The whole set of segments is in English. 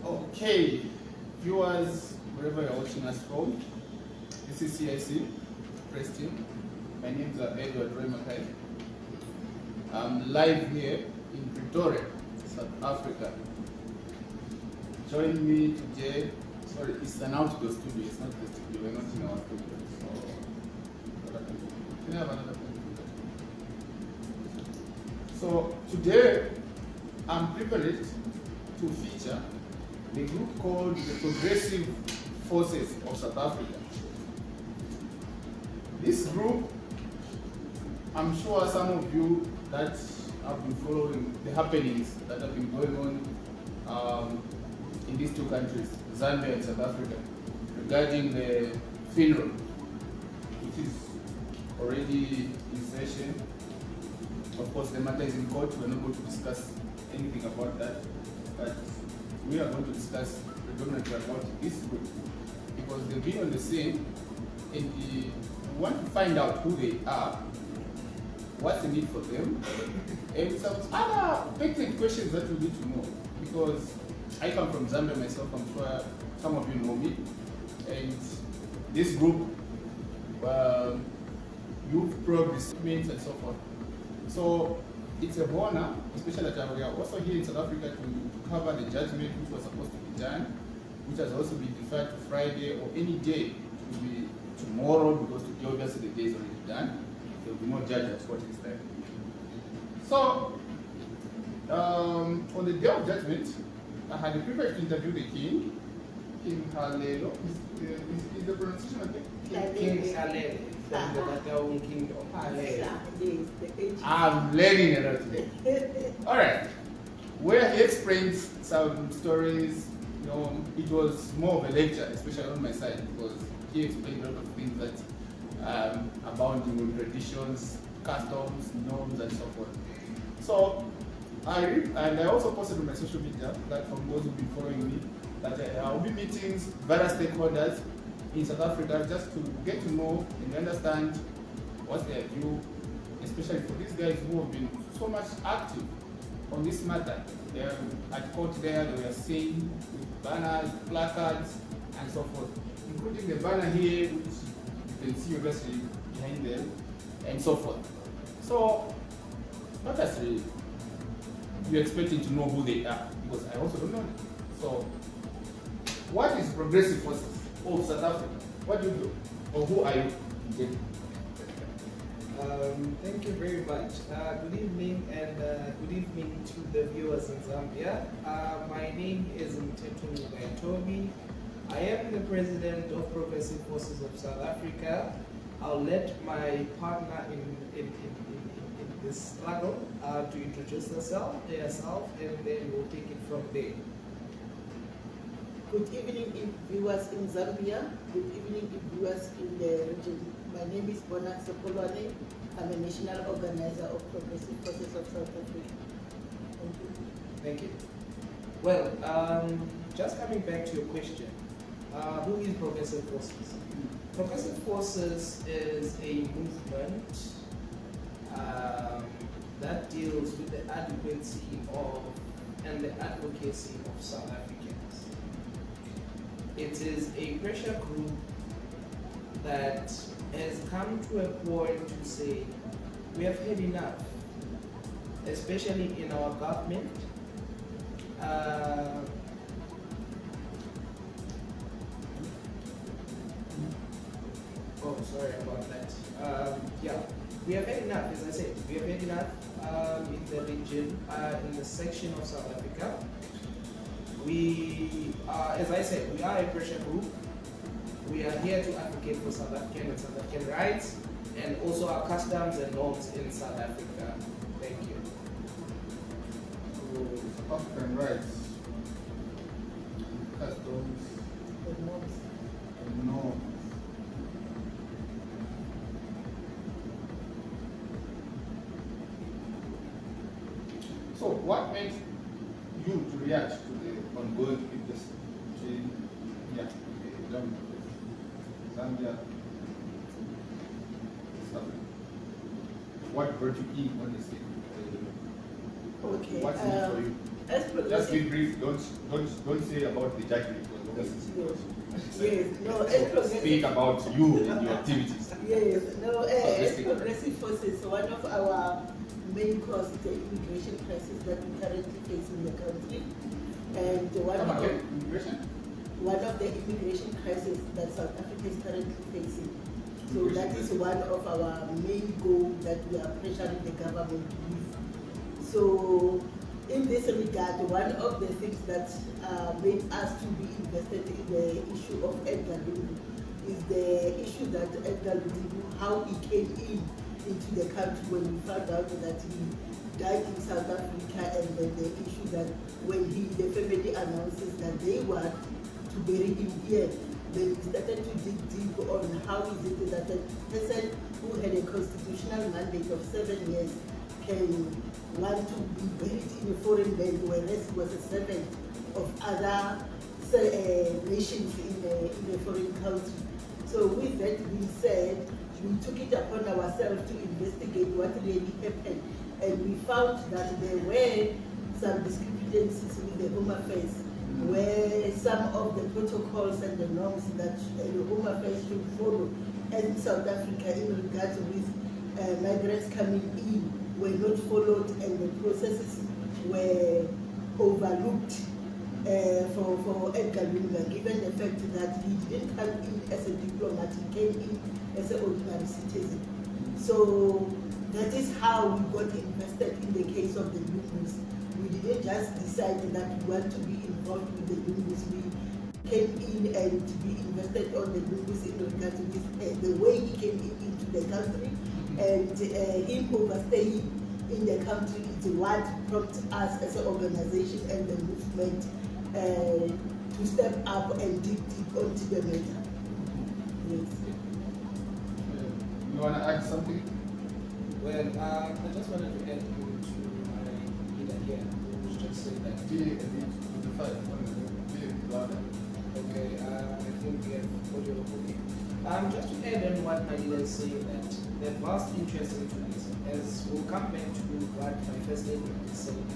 Okay, viewers, wherever you're watching us from, this is CIC Press Team. My name is Edward Remakai. I'm live here in Pretoria, South Africa. Join me today. Sorry, it's an outdoor studio. It's not the studio. We're not in our studio. So, can I have another computer? So today, I'm privileged to feature the group called the Progressive Forces of South Africa. This group, I'm sure some of you that have been following the happenings that have been going on in these two countries, Zambia and South Africa, regarding the funeral, which is already in session. Of course, the matter is in court. We're not going to discuss anything about that, but we are going to discuss predominantly about this group because they've been on the scene and we want to find out who they are, what's the need for them, and some other pertinent questions that we need to know, because I come from Zambia myself. I'm sure some of you know me, and this group, youth progress and so forth. So it's a honor, especially that we are also here in South Africa to cover the judgment which was supposed to be done, which has also been deferred to Friday or any day. It will be tomorrow because today obviously the day is already done. There will be no judge at court this time. So on the day of judgment, I had the privilege to interview the king, King Halelo. Is the pronunciation okay? King Halelo. From the Bataung Kingdom. I'm learning a lot today. Alright. Where he explained some stories, you know, it was more of a lecture, especially on my side, because he explained a lot of things that abounding with traditions, customs, norms, and so forth. So, I also posted on my social media platform, those who've been following me, that I will be meeting various stakeholders in South Africa just to get to know and understand what's their view, especially for these guys who have been so much active on this matter. They are at court there, they were seen with banners, placards, and so forth, including the banner here, which you can see obviously behind them, and so forth. So, not necessarily you're expecting to know who they are, because I also don't know them. So, what is Progressive Forces of South Africa? What do you do? Or who are you? Thank you very much. Good evening and good evening to the viewers in Zambia. My name is Mtetu Toby. I am the president of Progressive Forces of South Africa. I'll let my partner in this struggle to introduce herself, and then we'll take it from there. Good evening, viewers in Zambia. Good evening, viewers in the region. My name is Bona Sokolwane. I'm a national organizer of Progressive Forces of South Africa. Thank you. Thank you. Well, just coming back to your question, who is Progressive Forces? Progressive Forces is a movement that deals with the adequacy of and the advocacy of South Africans. It is a pressure group that has come to a point to say we have had enough, especially in our government. Oh, sorry about that. Yeah, we have had enough, as I said, we have had enough in the region, in the section of South Africa. We are, as I said, we are a pressure group. We are here to advocate for South African and South African rights and also our customs and norms in South Africa. Thank you. So, South African rights, customs, and norms. So, what made you to react to the ongoing interest between Zambia, South Africa? What brought you in on this thing? Okay. What's in it for you? As Just progressive, be brief. Don't say about the judgment. yes, no, as progressive. Speak about you and your activities. Yes, no, as Progressive. progressive forces, one of our main causes is the immigration crisis that we currently face in the country. And Come again, immigration? one of the immigration crises that South Africa is currently facing. So that is one of our main goals that we are pressuring the government to use. So in this regard, one of the things that made us to be invested in the issue of Edgar Lungu is the issue that Edgar Lungu, how he came into the country when we found out that he died in South Africa, and then the issue that when the family announces that they want to bury him here, then we started to dig deep on how is it that a person who had a constitutional mandate of 7 years can want to be buried in a foreign land, whereas he was a servant of other nations in a foreign country. So with that being said, we took it upon ourselves to investigate what really happened, and we found that there were some discrepancies with the Home Affairs, where some of the protocols and the norms that the Home Affairs should follow in South Africa in regards with migrants coming in were not followed, and the processes were overlooked for Edgar Lungu, given the fact that he didn't come in as a diplomat, he came in as an ordinary citizen. So that is how we got invested in the case of the Lungus. We didn't just decide that we want to be involved with the Lungus. We came in and to be invested on the Lungus in regard to the way he came into the country, and him overstaying in the country is what prompted us as an organization and the movement to step up and dig deep onto the matter. Yes. You want to add something? Well, I just wanted to add to my leader here, who just said that. Be louder. Okay, I think we have audio okay. Just to add on what my leader is saying, that the vast interest into this, as we'll come back to what my first lady is saying,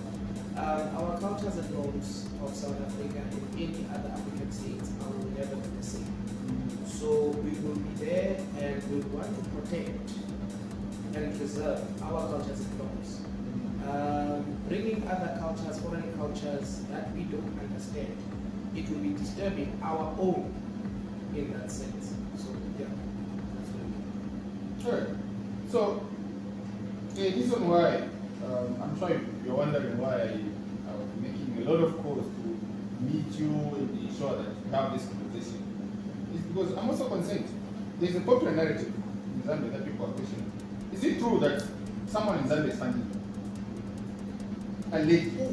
our cultures and norms of South Africa and any other African states are never the same. So we will be there and we want to protect and preserve our cultures and norms. Bringing other cultures, foreign cultures that we don't understand, it will be disturbing our own in that sense. So yeah, that's what Sure. So the reason why I'm sure you're wondering why I was making a lot of calls to meet you and ensure that we have this conversation is because I'm also concerned. There's a popular narrative in Zambia that people are questioning. Is it true that someone in Zambia is funding you? Allegedly,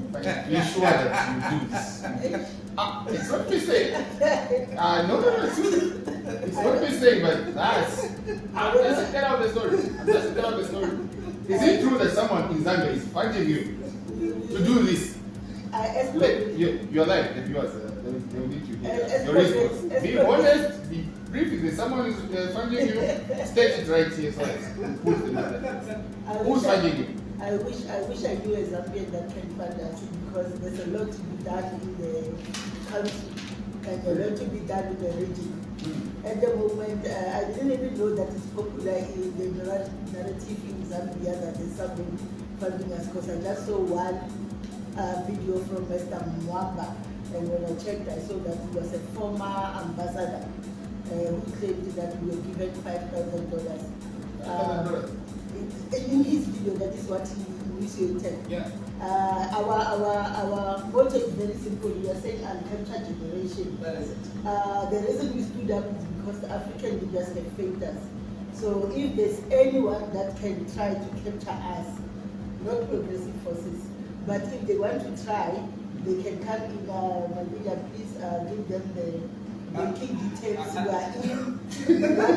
you sure that you do this? It's not me saying. No, it's not me saying, but that's. I'm just tell out the story. Is it true that someone in Zambia is funding you to do this? You're like the viewers. They will need to hear your response. Be honest. Be brief. If someone is funding you, state it right here so that put the matter. Who's funding you? I wish I knew a Zambian that can fund us, because there's a lot to be done in the country and a lot to be done in the region. At the moment, I didn't even know that it's popular in the narrative in Zambia that there's someone funding us, because I just saw one video from Mr. Mwamba, and when I checked, I saw that he was a former ambassador who claimed that we were given $5,000. In his video, that is what he initiated. Yeah. Our motto is very simple. We are saying uncaptured generation. That is it. The reason we stood up is because the African leaders have failed us. So if there's anyone that can try to capture us, not progressive forces, but if they want to try, they can come in. Manila, please give them the banking details. We are in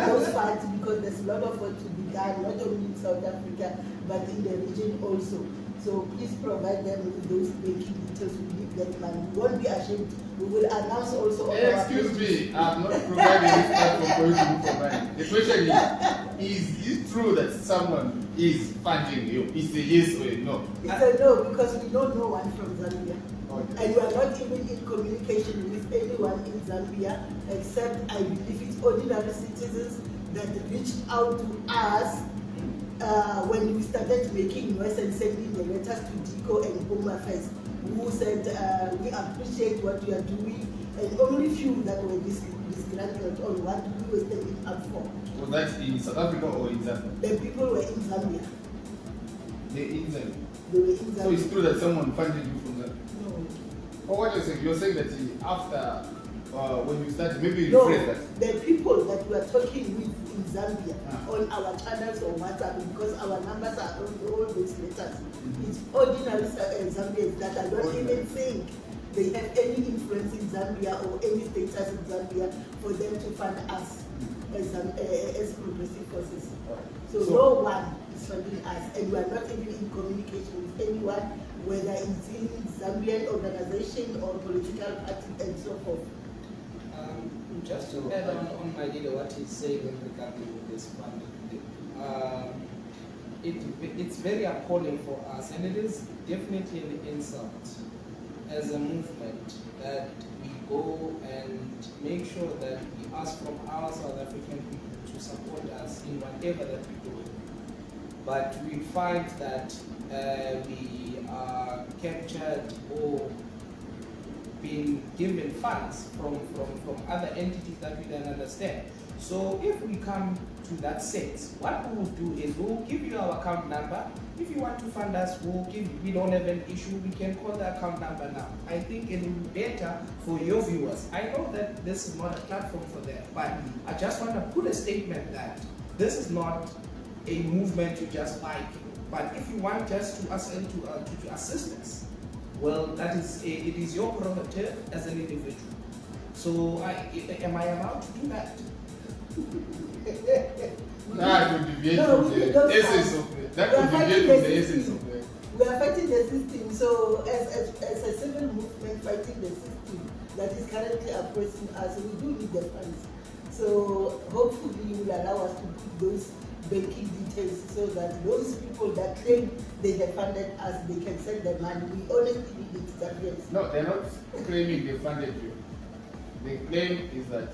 those funds because there's a lot of work to be done, not only in South Africa, but in the region also. So please provide them with those banking details. We need that money. We won't be ashamed. We will announce also. Excuse me, I'm not providing this platform for you to look for money. The question is it true that someone is funding you? It's a yes or a no? It's a no, because we don't know one from Zambia. Okay. And we are not even in communication with anyone in Zambia, except I believe it's ordinary citizens that reached out to us when we started making noise and sending the letters to DICO and Home Affairs, who said we appreciate what you are doing, and only few that were disgruntled on what we were standing up for. Was that in South Africa or in Zambia? The people were in Zambia. They're in Zambia. They were in Zambia. So it's true that someone funded you from Zambia? No. Or what you're saying that after when you started, maybe you No, rephrase that. the people that we are talking with in Zambia Ah. on our channels or WhatsApp, because our numbers are on all those letters. It's ordinary Zambians that I don't even think they have any influence in Zambia or any status in Zambia for them to fund us as progressive forces. So no one is funding us, and we are not even in communication with anyone, whether it's in Zambian organization or political party and so forth. Just to add on my leader what he's saying in regard to this funding thing, it's very appalling for us, and it is definitely an insult as a movement that we go and make sure that we ask from our South African people to support us in whatever that we do. But we find that we are captured or being given funds from other entities that we don't understand. So if we come to that sense, what we will do is we'll give you our account number. If you want to fund us, we don't have an issue, we can call the account number now. I think it will be better for your viewers. I know that this is not a platform for them, but I just want to put a statement that this is not a movement you just like, but if you want just to assist us, well, that is it is your prerogative as an individual. So, am I allowed to do that? That would deviate No, from we the don't essence have- of it. we That are would fighting deviate the from the essence system. of it. We are fighting the system. So as a civil movement fighting the system that is currently oppressing us, we do need the funds. So hopefully you will allow us to put those banking details so that those people that claim they have funded us, they can send the money. We honestly need it, that yes. No, they're not claiming they funded you. The claim is that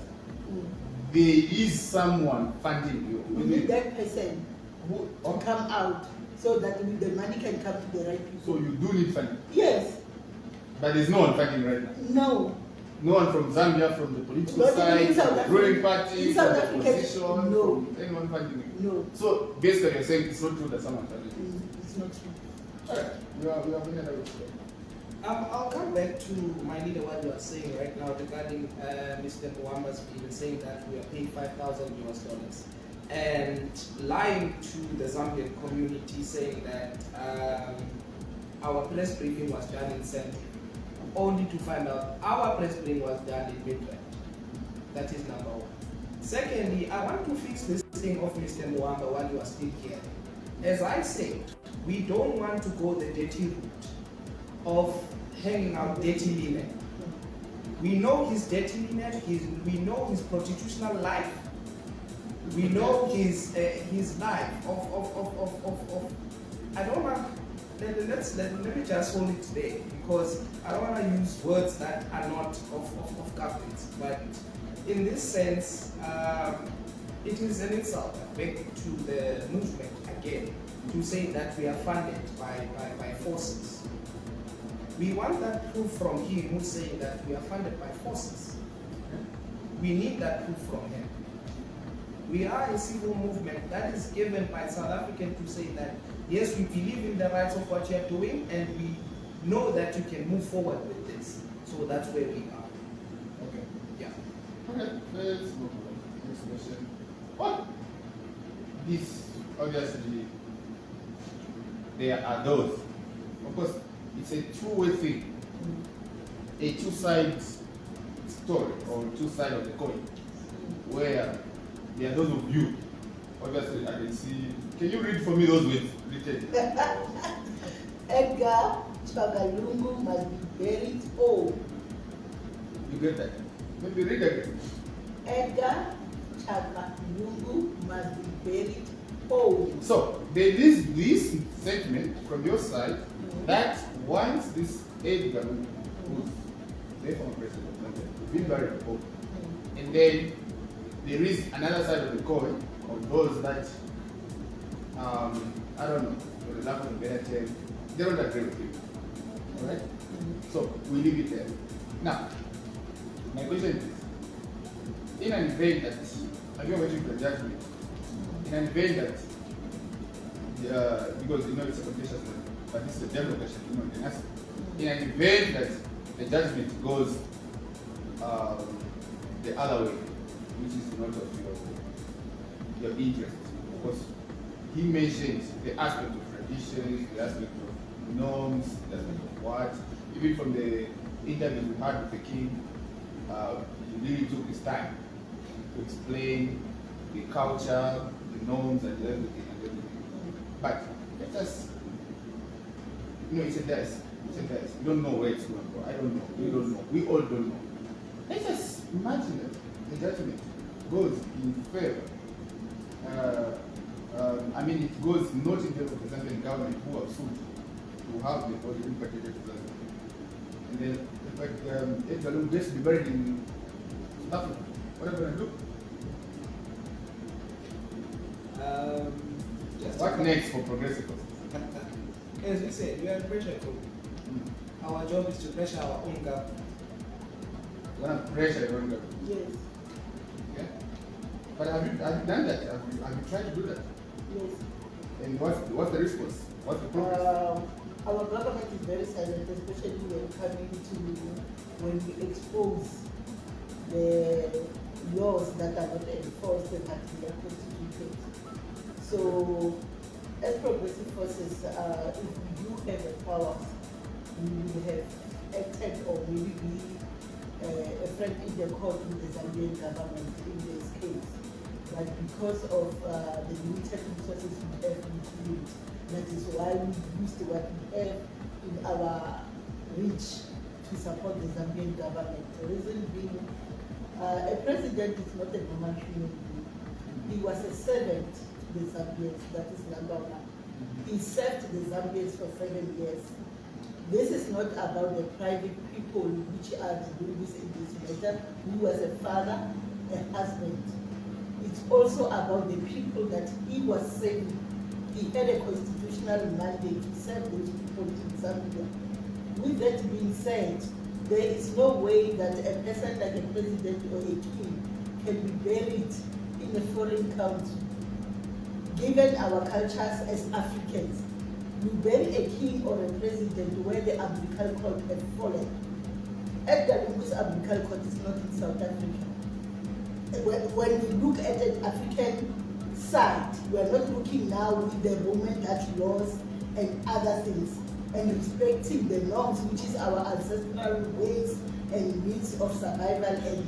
Mm. there is someone funding you. We need that person Who, to come out so that the money can come to the right so people. you do need funding. Yes. But there's no one funding right now. No. No one from Zambia, from the political Not even in side, South from the Africa. ruling party, In from South the Africa, opposition, no. from anyone funding you. No. So basically you're saying it's not true that someone funded you. It's not true. Alright, we are bringing that up. I'll come back to my leader what you are saying right now regarding Mr. Mwamba's even saying that we are paying $5,000 and lying to the Zambian community saying that our press briefing was done in Central, only to find out our press briefing was done in Midland. That is number one. Secondly, I want to fix this thing of Mr. Mwamba while you are still here. As I said, we don't want to go the dirty route of hanging out dirty linen. We know his dirty linen, we know his prostitutional life, we know his life of I don't want, let me just hold it there, because I don't want to use words that are not of governance, but in this sense, it is an insult back to the movement again to say that we are funded by forces. We want that proof from him who's saying that we are funded by forces. We need that proof from him. We are a civil movement that is given by South Africans to say that, yes, we believe in the rights of what you are doing, and we know that you can move forward with this. So that's where we are. Okay. Yeah. Okay, let's move on. Next question. What? This, obviously, there are those. Of course, it's a two-way thing. A two-side story, or two-side of the coin, where there are those of you. Obviously, I can see. Can you read for me those words written? Edgar Chagalungu must be buried whole. You get that? Maybe read again. Edgar Chagalungu must be buried Oh. So there is this statement from your side that once this Edgar, who's the former president, will be very important, and then there is another side of the coin of those that, I don't know, for the lack of a better term, they don't agree with you. Alright? So we leave it there. Now, my question is, in an event that, have you waiting for the judgment? In an event that, because you know it's a contentious one, but this is a general question, you know, you can ask. In an event that the judgment goes the other way, which is not of your interest, because he mentioned the aspect of traditions, the aspect of norms, the aspect of what, even from the interview we had with the king, he really took his time to explain the culture, the norms, and everything. But let us, you know, it's a dice. It's a dice. We don't know where it's going to go. I don't know. We don't know. We all don't know. Let us imagine that the judgment goes in favor. I mean, it goes not in favor of the Zambian government who have sued to have the body repatriated to Zambia. And then, but Edgar will just be buried in South Africa. What are we going to do? What next for progressive? As we said, we are pressure group. Our job is to pressure our own government. We're going to pressure your own government. Yes. Okay? But have you done that? Have you tried to do that? Yes. And what's the response? What's the progress? Our government is very silent, especially when we expose the laws that are not enforced and that we are constituted. So, as progressive forces, if we do have the powers, we would have acted or maybe be a friend in the court with the Zambian government in this case. But because of the limited resources we have in it, that is why we used what we have in our reach to support the Zambian government. The reason being, a president is not a normal human being. He was a servant to the Zambians, that is number one. He served the Zambians for 7 years. This is not about the private people which are doing this in this matter, who was a father, a husband. It's also about the people that he was saving. He had a constitutional mandate to serve those people in Zambia. With that being said, there is no way that a person like a president or a king can be buried in a foreign country. Given our cultures as Africans, we bury a king or a president where the umbilical cord has fallen. Edgar Lungu's umbilical cord is not in South Africa. When we look at an African side, we are not looking now with the Roman Dutch laws and other things, and respecting the norms, which is our ancestral ways and means of survival and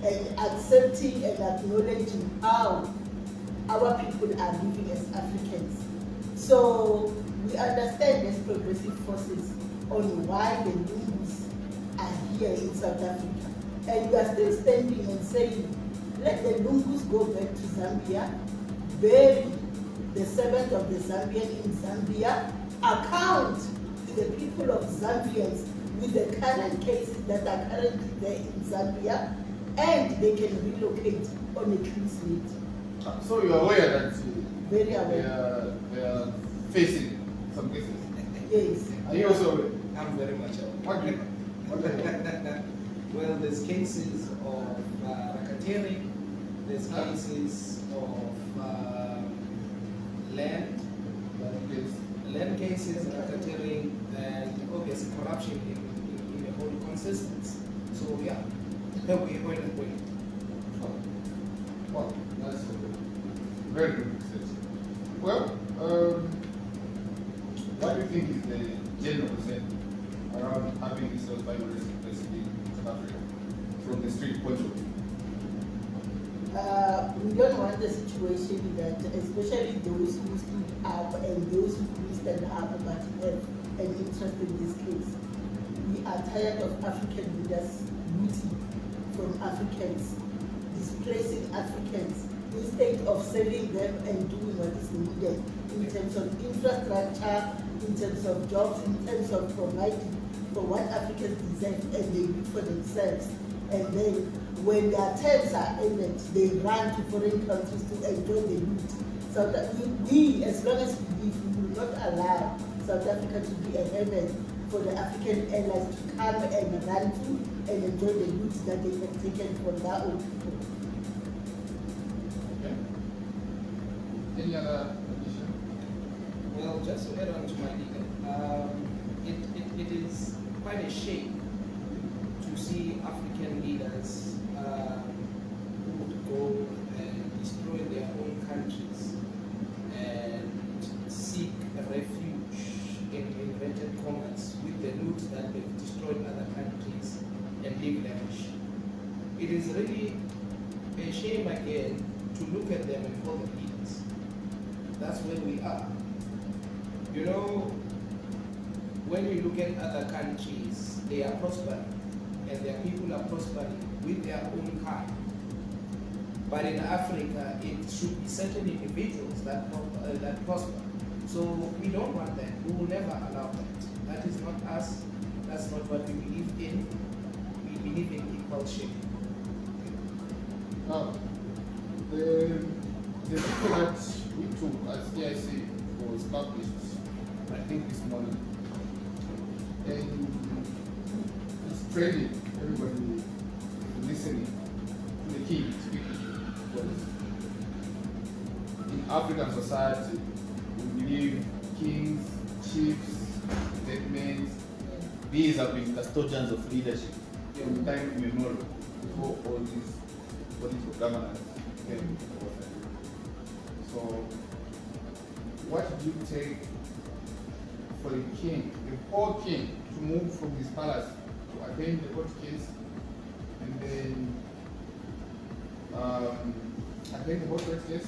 life, and accepting and acknowledging how our people are living as Africans. So we understand as progressive forces on why the Lungus are here in South Africa. And we are still standing and saying, let the Lungus go back to Zambia, bury the servant of the Zambian in Zambia, account the people of Zambians with the current cases that are currently there in Zambia, and they can relocate on a clean slate. So you are aware that Very aware. they are facing some cases? Yes. Are you also aware? I'm very much aware. What are you? Well, there's cases of racketeering, there's cases of land cases, racketeering, and obviously corruption in the whole consistence. So yeah, we're going to win. Well, that's very good research. Well, what do you think is the general percent around having this final reciprocity in South Africa from the street point of view? We don't want a situation that, especially those who stood up and those who couldn't stand up but have an interest in this case. We are tired of African leaders looting from Africans, displacing Africans, instead of saving them and doing what is needed in terms of infrastructure, in terms of jobs, in terms of providing for what Africans deserve and they do for themselves. And then when their terms are ended, they run to foreign countries to enjoy the loot. So that we, as long as we live, we will not allow South Africa to be a haven for the African airlines to come and run to and enjoy the loot that they have taken from their own people. Okay. Any other addition? Well, just to add on to my leader, it is quite a shame to see African leaders who would go and destroy their own countries and seek a refuge in invented commerce with the loot that they've destroyed other countries and live lavish. It is really a shame again to look at them and call them leaders. That's where we are. You know, when you look at other countries, they are prospering and their people are prospering with their own kind. But in Africa, it should be certain individuals that prosper. So we don't want that. We will never allow that. That is not us. That's not what we believe in. We believe in equal sharing. Now, the people that we took as CIC was published, I think this morning. And it's training everybody listening to the king speaking. Because in African society, we believe kings, chiefs, statesmen, these have been custodians of leadership from time immemorial before all these political governance came into office. So, what did you take for the king, the whole king, to move from his palace to attend the court case and then attend the court case?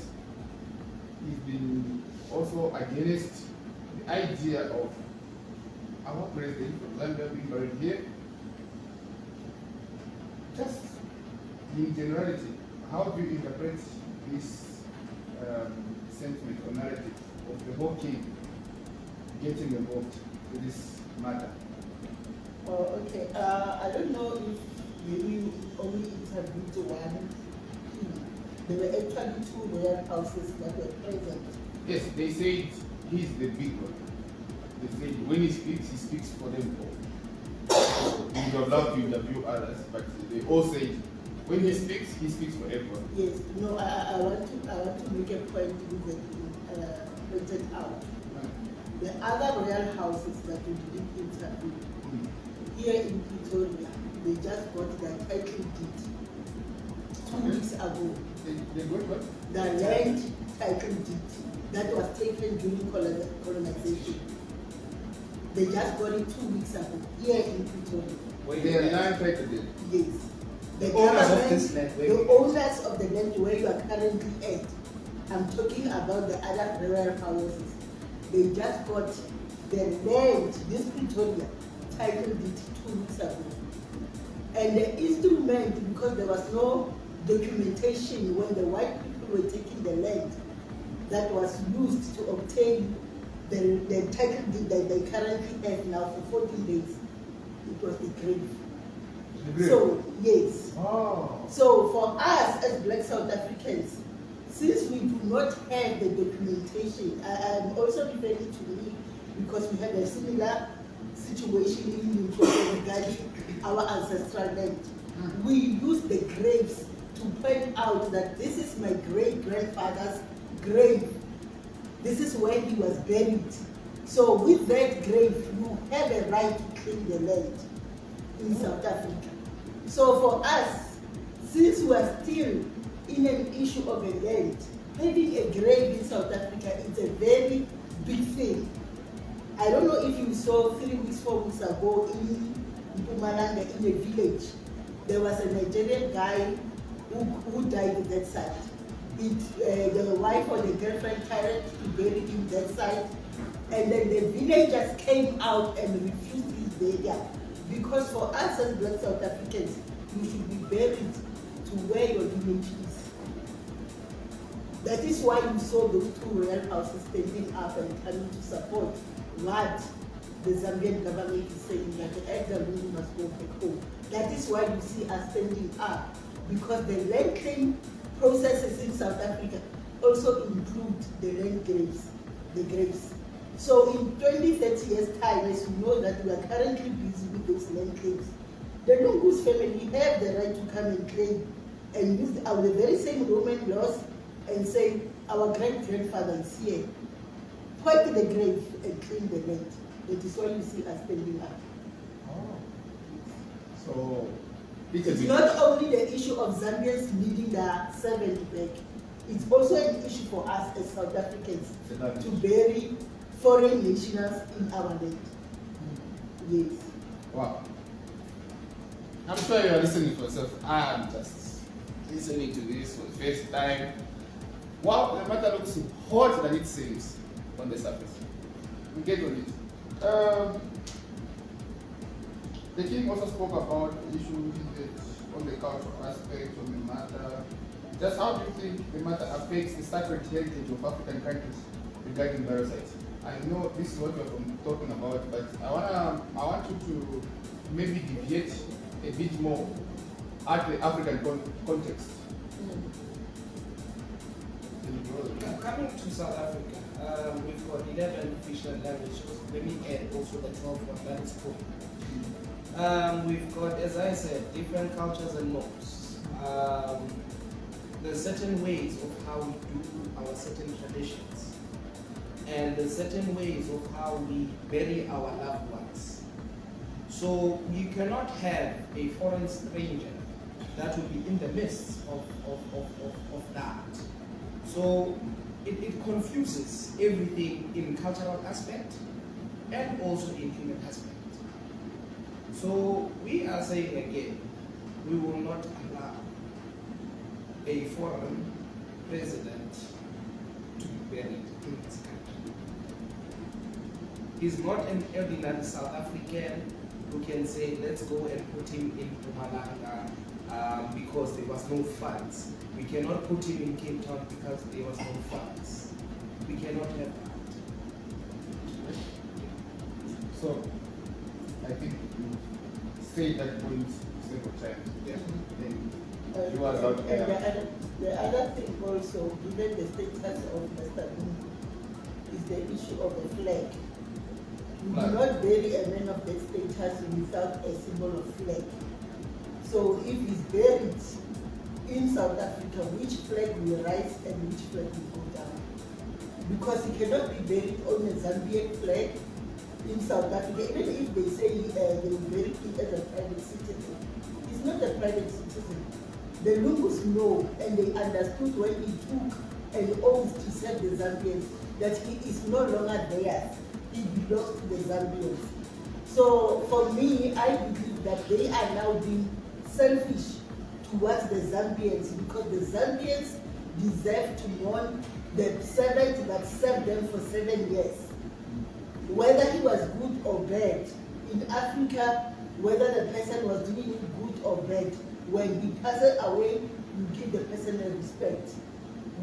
He's been also against the idea of our president of Zambia being buried here. Just in generality, how do you interpret this sentiment or narrative of the whole king getting involved in this matter? Oh, okay. I don't know if you only interviewed one king. There were actually two royal houses that were present. Yes, they said he's the big one. They said when he speaks for them all. We would have loved to interview others, but they all said when he speaks for everyone. Yes, no, I want to make a point that pointed out. The other royal houses that we didn't interview, here in Pretoria, they just got their title deed 2 weeks ago. They got what? The land title deed that was taken during colonization. They just got it 2 weeks ago, here in Pretoria. They are land title deed. Yes. The owners of this land. The owners of the land where you are currently at. I'm talking about the other royal houses. They just got the land, this Pretoria, title deed 2 weeks ago. And the instrument, because there was no documentation when the white people were taking the land, that was used to obtain the title deed that they currently have now for 14 days. It was the grave. So, yes. Oh. So for us as Black South Africans, since we do not have the documentation, I'm also referring to me because we have a similar situation in Limpopo regarding our ancestral land. We use the graves to point out that this is my great-grandfather's grave. This is where he was buried. So with that grave, you have a right to claim the land in South Africa. So for us, since we are still in an issue of a land, having a grave in South Africa is a very big thing. I don't know if you saw 3 weeks, 4 weeks ago in Mpumalanga, in a village, there was a Nigerian guy who died at that site. The wife or the girlfriend tried to bury him that site, and then the villagers came out and refused his burial. Because for us as Black South Africans, you should be buried to where your image is. That is why you saw those two royal houses standing up and coming to support what the Zambian government is saying, that the elder women must go back home. That is why you see us standing up, because the land claim processes in South Africa also improved the land graves, the graves. So in 20, 30 years' time, as you know that we are currently busy with those land claims, the Lungus family have the right to come and claim and use the very same Roman laws and say, our great-grandfather is here. Point the grave and claim the land. That is why you see us standing up. Oh. So, it's not only the issue of Zambians needing their servant back, it's also an issue for us as South Africans to bury foreign nationals in our land. Yes. Wow. I'm sure you are listening for yourself. I'm just listening to this for the first time. Wow, the matter looks hotter than it seems on the surface. We get on it. The king also spoke about the issue on the cultural aspect of the matter. Just how do you think the matter affects the sacred heritage of African countries regarding parasites? I know this is what we're talking about, but I want you to maybe deviate a bit more at the African context. Coming to South Africa, we've got 11 official languages. Let me add also the 12th one that is spoken. We've got, as I said, different cultures and norms. There's certain ways of how we do our certain traditions, and there's certain ways of how we bury our loved ones. So you cannot have a foreign stranger that will be in the midst of that. So it confuses everything in cultural aspect and also in human aspect. So we are saying again, we will not allow a foreign president to be buried in this country. He's not an ordinary South African who can say, let's go and put him in Mpumalanga because there was no funds. We cannot put him in Cape Town because there was no funds. We cannot have that. So, I think you say that point several times. Yeah. You was out there. The other thing also, given the status of Mr. Lungu, is the issue of the flag. You do not bury a man of that status without a symbol of flag. So if he's buried in South Africa, which flag will rise and which flag will go down? Because he cannot be buried on a Zambian flag in South Africa, even if they say they will bury him as a private citizen. He's not a private citizen. The Lungus know, and they understood when he took an oath to serve the Zambians that he is no longer theirs. He belongs to the Zambians. So for me, I believe that they are now being selfish towards the Zambians, because the Zambians deserve to mourn the servant that served them for 7 years. Whether he was good or bad, in Africa, whether the person was doing it good or bad, when he passes away, you give the person a respect.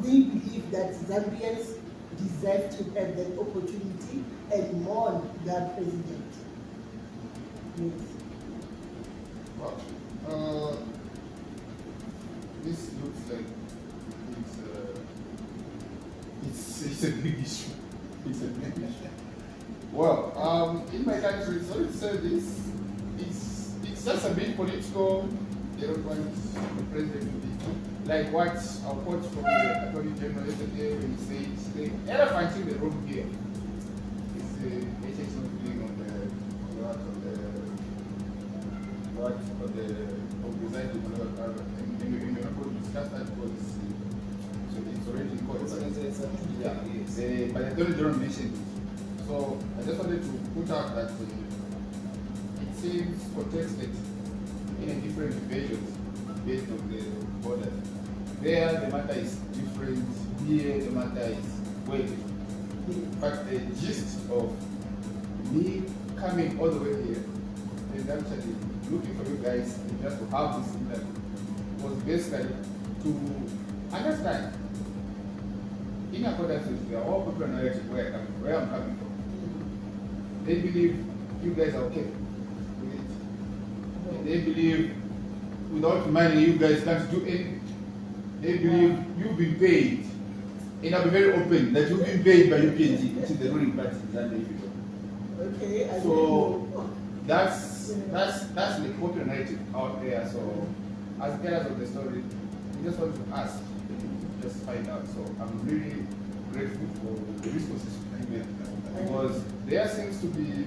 We believe that Zambians deserve to have that opportunity and mourn their president. Yes. Wow. This looks like it's a big issue. It's a big issue. Well, in my country, sorry to say this, it's just a bit political. They don't want the president to be like what our quote from the Attorney General yesterday when he said the elephant in the room here is the HX not being on the design of the carbon. And we're not going to discuss that because so it's already in court. But the Attorney General mentioned it. So I just wanted to put out that it seems contested in a different divisions based on the borders. There the matter is different, here the matter is way different. But the gist of me coming all the way here and actually looking for you guys and just to have this interview was basically to understand in accordance with their whole popular narrative where I'm coming from, they believe you guys are okay with it. And they believe without money you guys can't do anything. They believe you've been paid. And I'll be very open that you've been paid by UPNG, which is the ruling party in Zambia. Okay, so that's the popular narrative out there. So as parents of the story, we just want to ask, just find out. So I'm really grateful for the responses you made, because there seems to be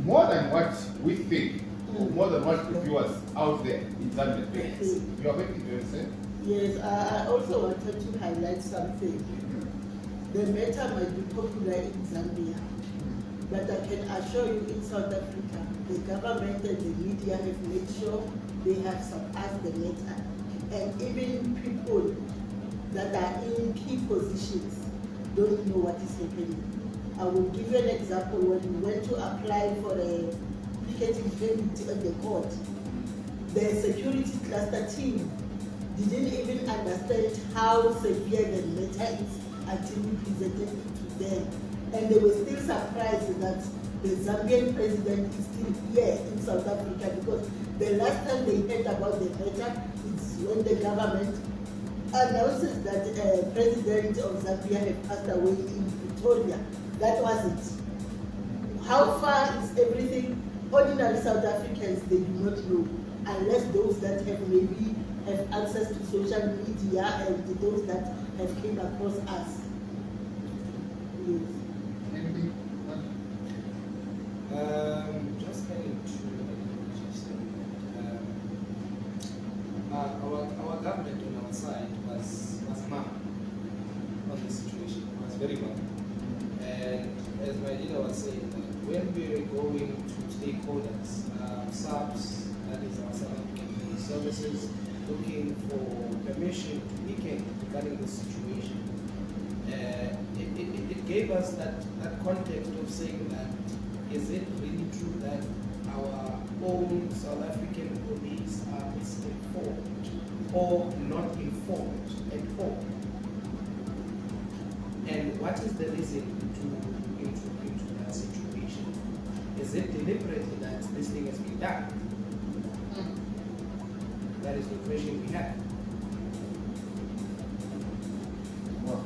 more than what we think, or more than what the viewers out there in Zambia think. You are making to say? Yes, I also wanted to highlight something. The matter might be popular in Zambia, but I can assure you in South Africa, the government and the media have made sure they have surpassed the matter. And even people that are in key positions don't know what is happening. I will give you an example. When we went to apply for a picketing permit at the court, the security cluster team didn't even understand how severe the matter is until we presented it to them. And they were still surprised that the Zambian president is still here in South Africa, because the last time they heard about the matter is when the government announces that president of Zambia had passed away in Pretoria. That was it. How far is everything? Ordinary South Africans, they do not know, unless those that have maybe have access to social media and those that have came across us. Yes. Anything? Just getting to our government on our side was mum on the situation, was very mum. And as my leader was saying, when we were going to stakeholders, SAPS, that is our South African Police Services, looking for permission to weekend regarding the situation, it gave us that context of saying that, is it really true that our own South African police are misinformed or not informed at all? And what is the reason into that situation? Is it deliberately that this thing has been done? That is the question we have. Well,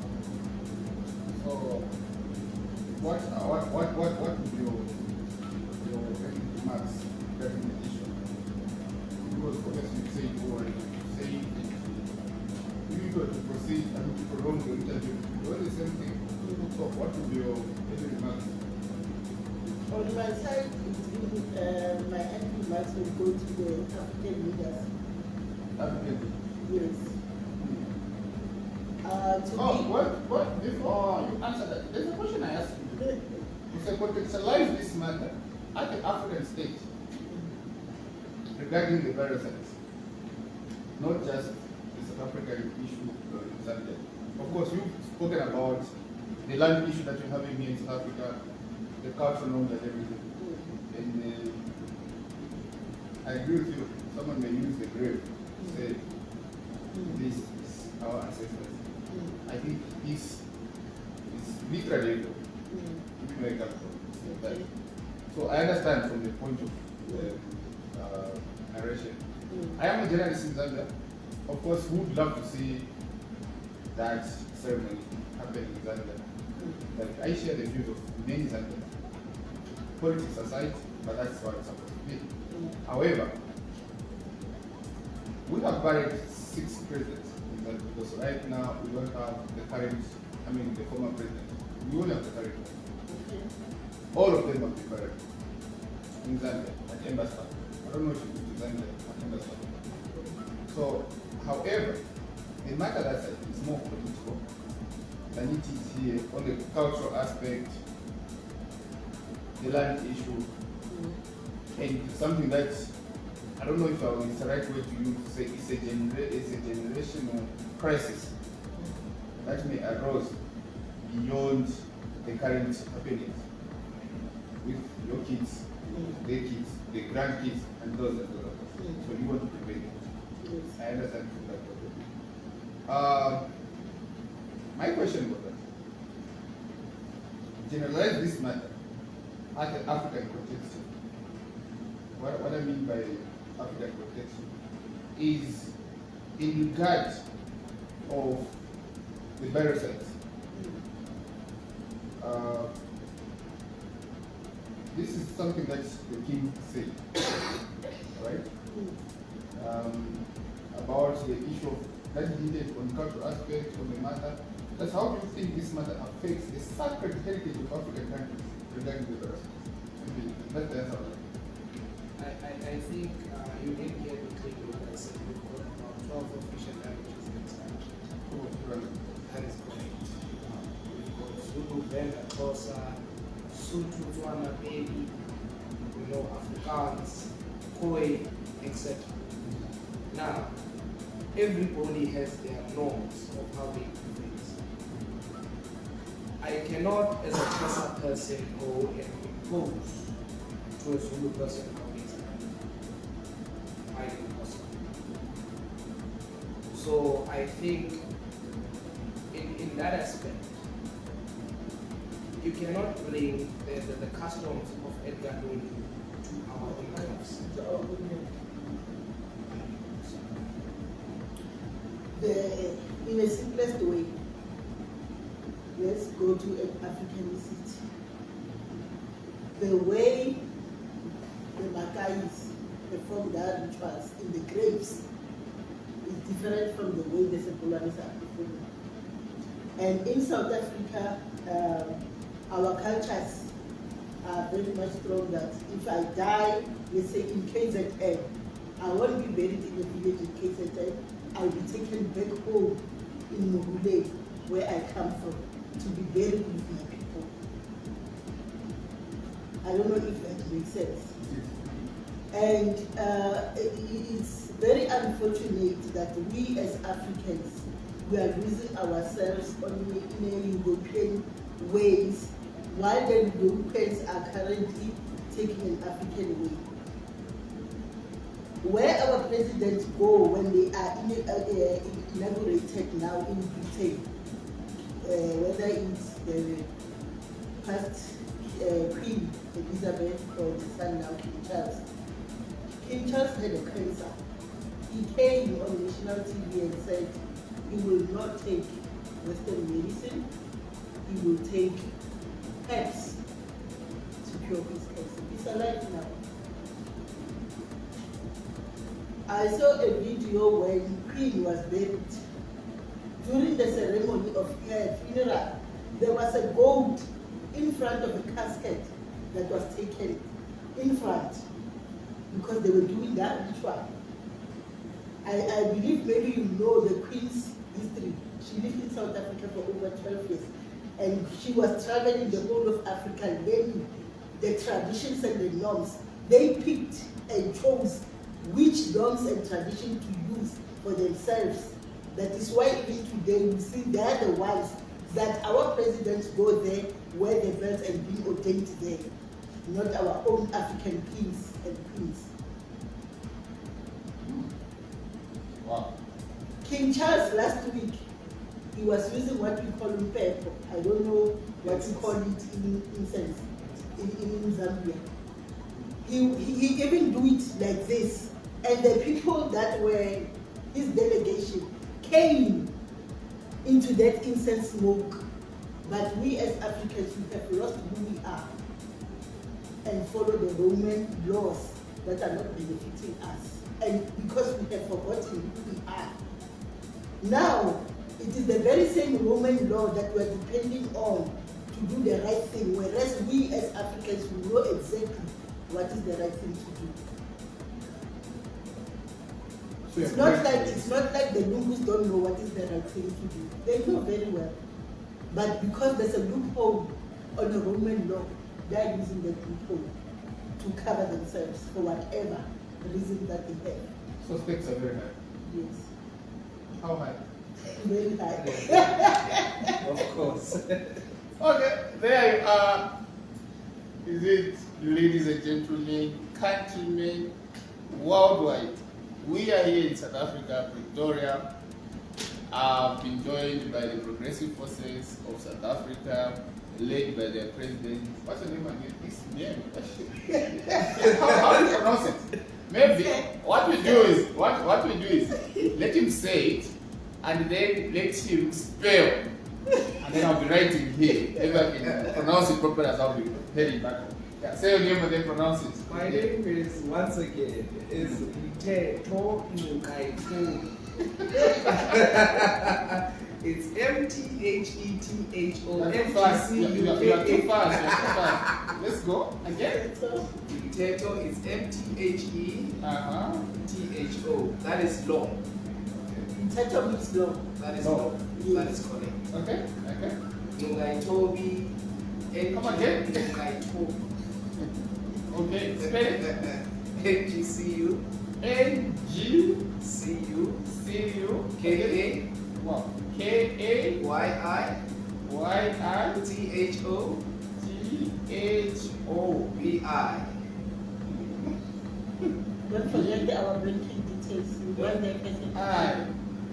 so what would your remarks regarding the issue? Because obviously you say you were saying you were to proceed and to prolong the interview. What is the same thing? So what would your remarks? On my side, my entry remarks will go to the African leaders. African. Yes. What? Before you answer that, there's a question I asked you. You said contextualize this matter at the African stage regarding the virus, not just the South African issue in Zambia. Of course, you've spoken about the land issue that you're having here in South Africa, the cultural norms and everything. And I agree with you. Someone may use the grave to say this is our ancestors. I think this is literally where I come from. So I understand from the point of narration. I am a journalist in Zambia. Of course, we would love to see that ceremony happen in Zambia. But I share the views of many Zambians. Politics aside, but that's what it's supposed to be. However, we have buried 6 presidents in Zambia, because right now we don't have the current, the former president. We only have the current one. All of them have been buried in Zambia at embassy. I don't know if you go to Zambia at embassy. So, however, the matter that is more political than it is here on the cultural aspect, the land issue, and it's something that I don't know if it's the right way to use to say it's a generational crisis that may arise beyond the current happenings with your kids, their kids, the grandkids, and those and those. So you want to prevent it. I understand from that point of view. My question was that generalize this matter at an African context. What I mean by African context is in regard of the viruses. This is something that the king said, right? About the issue of that he did on cultural aspect of the matter. That's how do you think this matter affects the sacred heritage of African countries regarding the viruses? That's the answer. I think you didn't hear me clearly when I said we've got about 12 official languages in this country. That is correct. We've got Zulu, Venda, Xhosa, Sotho, Tswana, Baby, Afrikaans, Khoi, etc. Now, everybody has their norms of how they do things. I cannot, as a Xhosa person, go and impose to a Zulu person how things are done. Highly impossible. So I think in that aspect, you cannot bring the customs of Edgar Lungu to our own lives. In the simplest way, let's go to an African city. The way the Makais perform their rituals in the graves is different from the way the Sepularis are performing. And in South Africa, our cultures are very much strong that if I die, let's say in KZN, I won't be buried in the village in KZN, I'll be taken back home in Mohule, where I come from, to be buried with my people. I don't know if that makes sense. And it's very unfortunate that we as Africans, we are losing ourselves in a European ways, while the Europeans are currently taking an African way. Where our presidents go when they are inaugurated now in Britain, whether it's the past Queen Elizabeth or the son now King Charles. King Charles had a cancer. He came on national TV and said he will not take Western medicine, he will take herbs to cure his cancer. He's alive now. I saw a video when Queen was buried. During the ceremony of her funeral, there was a goat in front of a casket that was taken in front because they were doing that ritual. I believe maybe you know the Queen's history. She lived in South Africa for over 12 years and she was traveling the whole of Africa learning the traditions and the norms. They picked and chose which norms and tradition to use for themselves. That is why even today we see they are the ones that our presidents go there, wear the belts and be ordained there, not our own African kings and queens. Wow. King Charles last week, he was using what we call umpepo. I don't know what you call it in sense, in Zambia. He even do it like this. And the people that were his delegation came into that incense smoke. But we as Africans, we have lost who we are and follow the Roman laws that are not benefiting us. And because we have forgotten who we are. Now, it is the very same Roman law that we're depending on to do the right thing, whereas we as Africans, we know exactly what is the right thing to do. So it's not like the Lungus don't know what is the right thing to do. They know very well. But because there's a loophole on the Roman law, they're using that loophole to cover themselves for whatever reason that they have. Suspects are very high. Yes. How high? Very high. Of course. Okay, there you are. Is it, ladies and gentlemen, countrymen worldwide? We are here in South Africa, Pretoria. I've been joined by the Progressive Forces of South Africa, led by their president. What's the name again? His name. How do you pronounce it? Maybe what we do is let him say it, and then let him spell, and then I'll be writing here. If I can pronounce it properly, as I'll be heading back home. Yeah, say your name and then pronounce it. My name is, once again, is Mteto Nkaitu. It's M-T-H-E-T-H-O. You are too fast. Let's go again. Mteto is M-T-H-E-T-H-O. That is long. Mteto means long. That is Long. long. That is correct. Okay. Nungaitobi. Come again. Nungaitobi. Okay. Spell it. N-G-C-U. N-G-C-U. K-A. Wow. K-A. Y-I. Y-I. T-H-O. T-H-O. V-I. Don't forget our banking details. We want the person.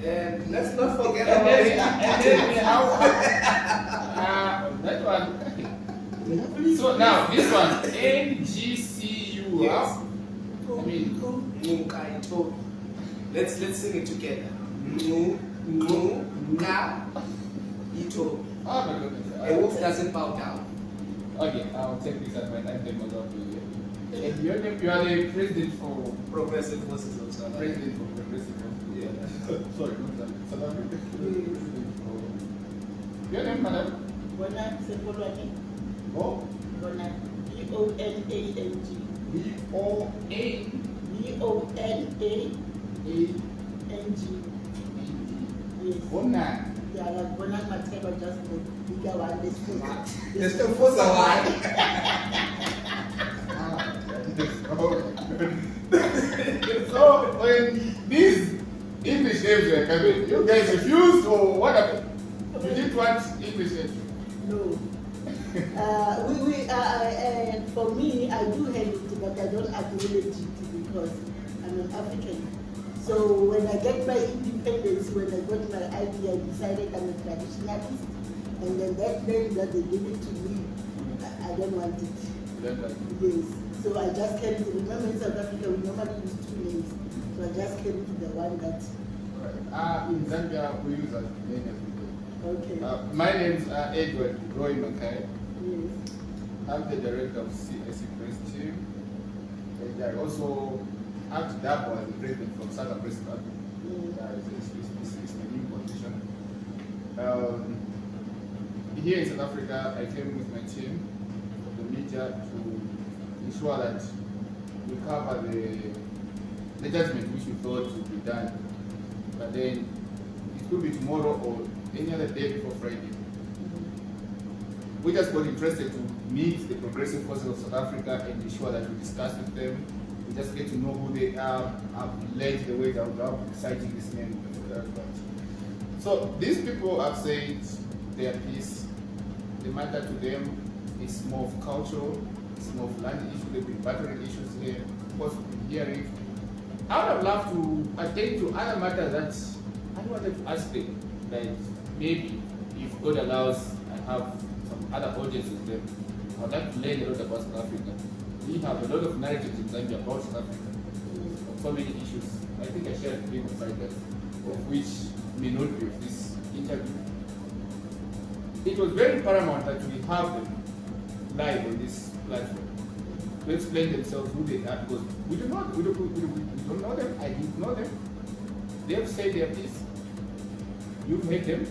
And let's not forget And about then how? That one. So now this one. N-G-C-U. Yes. I mean. Nungaitobi. Let's sing it together. Nungaitobi. Oh my goodness. A wolf doesn't bow down. Okay, I'll take this as my name as well. And your name, you are the president for Progressive Forces of South Africa. president for Progressive Forces. Yeah. Sorry, not that. South Africa. Your name, madam? Bona Sepolwane. Oh, Bona. B-O-N-A-N-G. B-O-A-A. B-O-N-A-N-G. Yes. Bona. Yeah, like Bona Mateba, just the bigger one. There's the first one. So when these English names were coming, you guys refused or what happened? You didn't want English names? No. For me, I do have it, but I don't acknowledge it because I'm an African. So when I get my independence, when I got my ID, I decided I'm a traditionalist, and then that name that they give it to me, I don't want it. Yes. So I just carried it. Remember in South Africa, we normally use two names. So I just carried the one that. In Zambia, we use as many as we do. Okay. My name's Edward Roy Mackay. Yes. I'm the director of CSE Press Team. And I also have to dabble as the president from Southern Press Club. It's my new position. Here in South Africa, I came with my team, the media, to ensure that we cover the judgment which we thought would be done. But then it could be tomorrow or any other day before Friday. We just got interested to meet the Progressive Forces of South Africa and ensure that we discuss with them. We just get to know who they are. I've learned the way that without citing this name. So these people have said their piece. The matter to them is more of cultural, it's more of land issue. They've been battering issues here. Of course, we've been hearing. I would have loved to attend to other matters that I wanted to ask them. Like maybe if God allows, I have some other audience with them. I'd like to learn a lot about South Africa. We have a lot of narratives in Zambia about South Africa, of so many issues. I think I shared three fighters, of which may not be of this interview. It was very paramount that we have them live on this platform to explain themselves who they are, because we don't know them. I didn't know them. They have said their piece. You've heard them.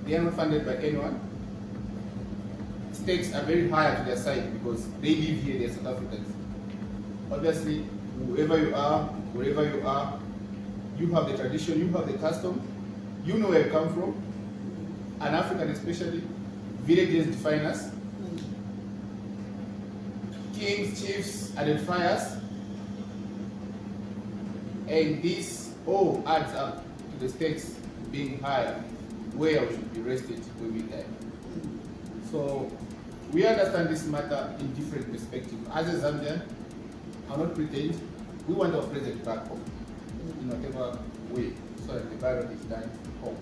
They are not funded by anyone. Stakes are very high to their side because they live here, they're South Africans. Obviously, whoever you are, wherever you are, you have the tradition, you have the custom, you know where you come from. An African especially, villages define us. Kings, chiefs identify us. And this all adds up to the stakes being higher, where we should be rested when we die. So we understand this matter in different perspectives. As a Zambian, I'll not pretend, we want our president back home in whatever way. so that the dialogue is done home.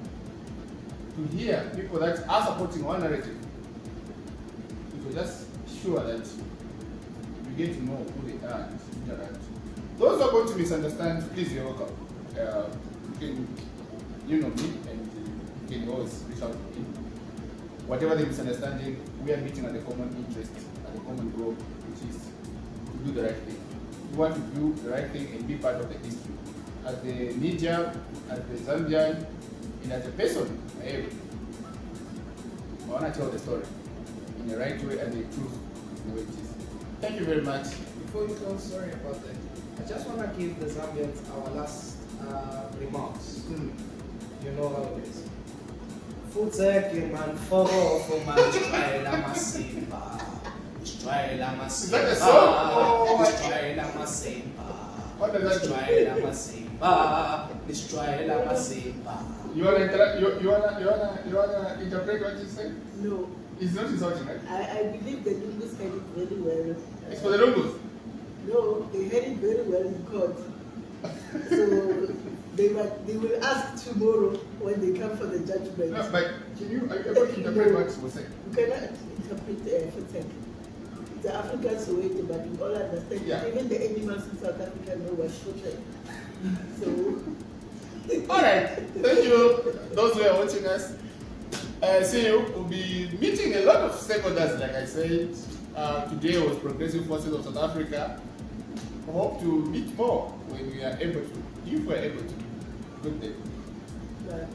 To hear people that are supporting one narrative, it will just sure that you get to know who they are and interact. Those who are going to misunderstand, please, you're welcome. You know me, and you can always reach out to me. Whatever the misunderstanding, we are meeting at a common interest, at a common goal, which is to do the right thing. We want to do the right thing and be part of the history. As the media, as the Zambian, and as a person, I want to tell the story in the right way and the truth the way it is. Thank you very much. Before you go, sorry about that. I just want to give the Zambians our last remarks. You know how it is. Futseki man for man Israela Masimba. Israela Masimba. Is that a song? Israela Masimba. What does that Israela Masimba. Israela Masimba. You wanna interpret what you say? No, It's not insulting, right? I believe the Lungus had it very well. It's for the Lungus. No, they had it very well in court. So they will ask tomorrow when they come for the judgment. No, but are you able to interpret what you were saying? You cannot interpret Futsek. The Africans wait, but we all understand. Yeah. Even the animals in South Africa know what Futsek. So. Alright, thank you, those who are watching us. See you. We'll be meeting a lot of stakeholders, like I said. Today was Progressive Forces of South Africa. We hope to meet more when we are able to, if we are able to. Good day. Right.